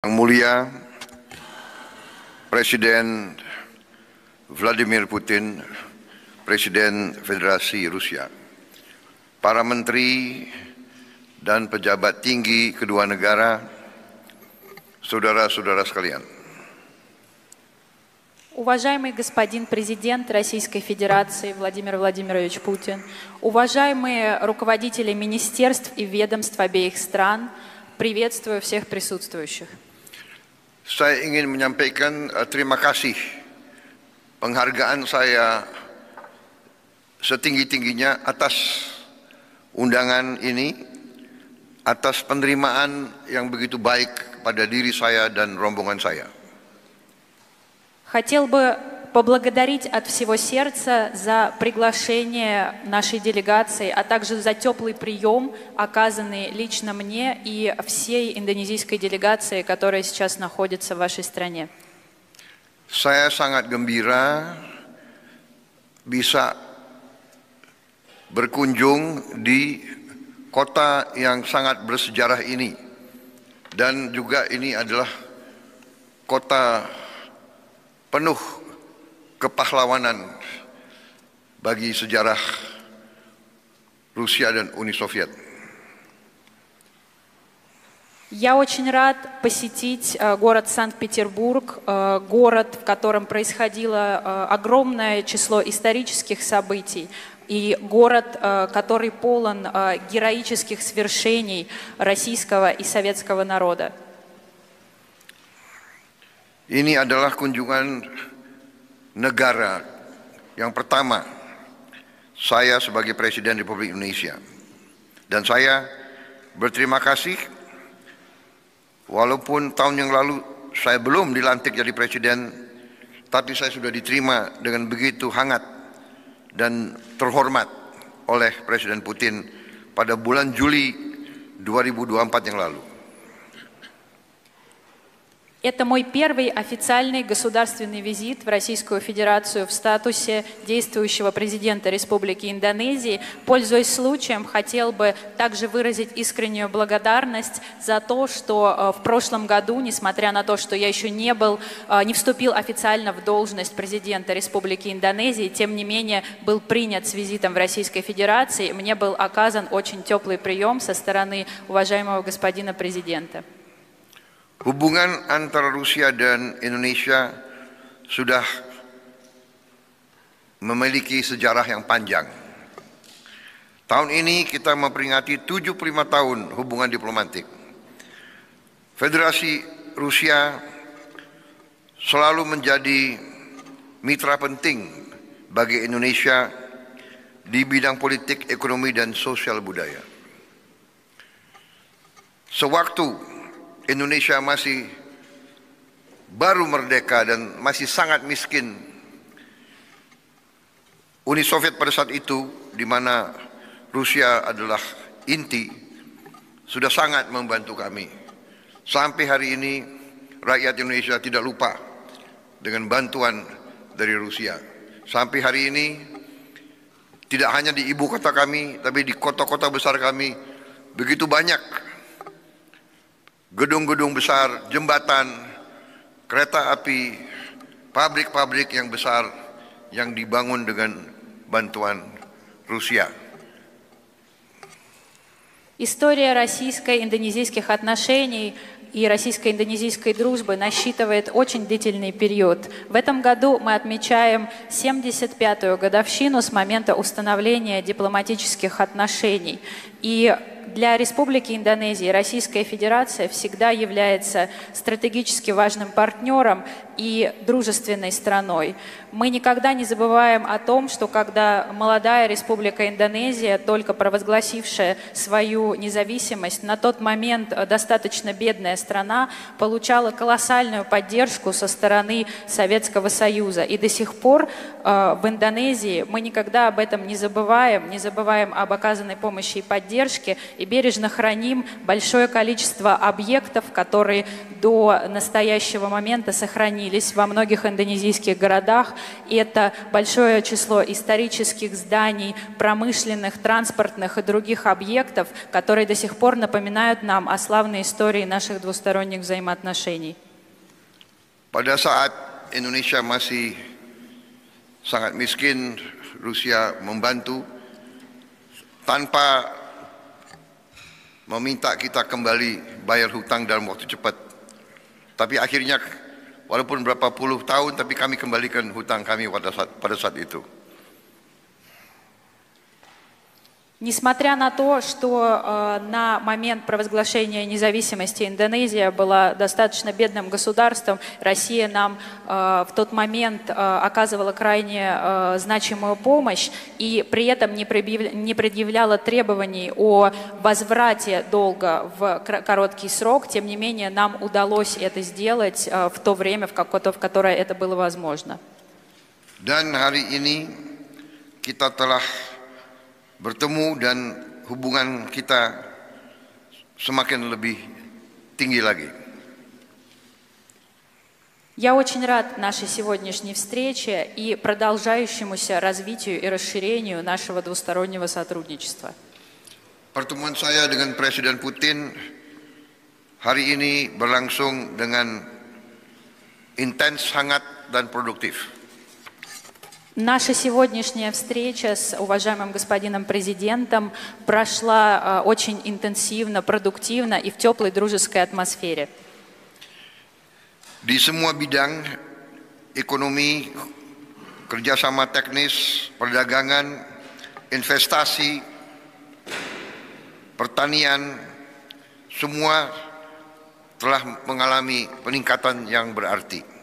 Yang Mulia Presiden Vladimir Putin, Presiden Federasi Rusia, para menteri dan pejabat tinggi kedua negara, saudara-saudara sekalian. Уважаемый господин президент Российской Федерации Владимир Владимирович Путин, уважаемые руководители министерств и ведомств обеих стран, приветствую всех присутствующих. Saya ingin menyampaikan terima kasih, penghargaan saya setinggi-tingginya atas undangan ini, atas penerimaan yang begitu baik pada diri saya dan rombongan saya. Хотел бы поблагодарить от всего сердца за приглашение нашей делегации, а также за теплый прием, оказанный лично мне и всей индонезийской делегации, которая сейчас находится в вашей стране. Saya sangat gembira bisa berkunjung di kota yang sangat bersejarah ini, dan juga ini adalah kota penuh kepahlawanan bagi sejarah Rusia dan Uni Soviet. Я очень рад посетить город Санкт-Петербург, город, в котором происходило огромное число исторических событий, и город, который полон героических свершений российского и советского народа. Ini adalah kunjungan negara yang pertama saya sebagai Presiden Republik Indonesia, dan saya berterima kasih walaupun tahun yang lalu saya belum dilantik jadi Presiden, tapi saya sudah diterima dengan begitu hangat dan terhormat oleh Presiden Putin pada bulan Juli 2024 yang lalu. Это мой первый официальный государственный визит в Российскую Федерацию в статусе действующего президента Республики Индонезии. Пользуясь случаем, хотел бы также выразить искреннюю благодарность за то, что в прошлом году, несмотря на то, что я еще не вступил официально в должность президента Республики Индонезии, тем не менее был принят с визитом в Российской Федерации. Мне был оказан очень теплый прием со стороны уважаемого господина президента. Hubungan antara Rusia dan Indonesia sudah memiliki sejarah yang panjang. Tahun ini kita memperingati 75 tahun hubungan diplomatik. Federasi Rusia selalu menjadi mitra penting bagi Indonesia di bidang politik, ekonomi, dan sosial budaya. Sewaktu Indonesia masih baru merdeka dan masih sangat miskin, Uni Soviet pada saat itu, di mana Rusia adalah inti, sudah sangat membantu kami. Sampai hari ini rakyat Indonesia tidak lupa dengan bantuan dari Rusia. Sampai hari ini tidak hanya di ibu kota kami, tapi di kota-kota besar kami begitu banyak gedung-gedung besar, jembatan, kereta api, pabrik-pabrik yang besar yang dibangun dengan bantuan Rusia. История российско-индонезийских отношений и российско-индонезийской дружбы насчитывает очень длительный период. В этом году мы отмечаем 75-ю годовщину с момента установления дипломатических отношений. И для Республики Индонезия Российская Федерация всегда является стратегически важным партнером и дружественной страной. Мы никогда не забываем о том, что когда молодая Республика Индонезия, только провозгласившая свою независимость, на тот момент достаточно бедная страна, получала колоссальную поддержку со стороны Советского Союза. И до сих пор в Индонезии мы никогда об этом не забываем об оказанной помощи и поддержке. и бережно храним большое количество объектов, которые до настоящего момента сохранились во многих индонезийских городах. И это большое число исторических зданий, промышленных, транспортных и других объектов, которые до сих пор напоминают нам о славной истории наших двусторонних взаимоотношений. Pada saat Indonesia masih sangat miskin, Rusia membantu tanpa meminta kita kembali bayar hutang dalam waktu cepat. Tapi akhirnya walaupun berapa puluh tahun, tapi kami kembalikan hutang kami pada saat itu. Несмотря на то, что на момент провозглашения независимости Индонезия была достаточно бедным государством, Россия нам в тот момент оказывала крайне значимую помощь и при этом не предъявляла требований о возврате долга в короткий срок. Тем не менее, нам удалось это сделать в то время, в которое это было возможно. Dan hari ini kita telah bertemu dan hubungan kita semakin lebih tinggi lagi. Я очень рад нашей сегодняшней встрече и продолжающемуся развитию и расширению нашего двустороннего сотрудничества. Pertemuan saya dengan Presiden Putin hari ini berlangsung dengan intens, hangat dan produktif. Наша сегодняшняя встреча с уважаемым господином президентом прошла очень интенсивно, продуктивно и в теплой дружеской атмосфере. Di semua bidang ekonomi, kerjasama teknis, perdagangan, investasi, pertanian, semua telah mengalami peningkatan yang berarti.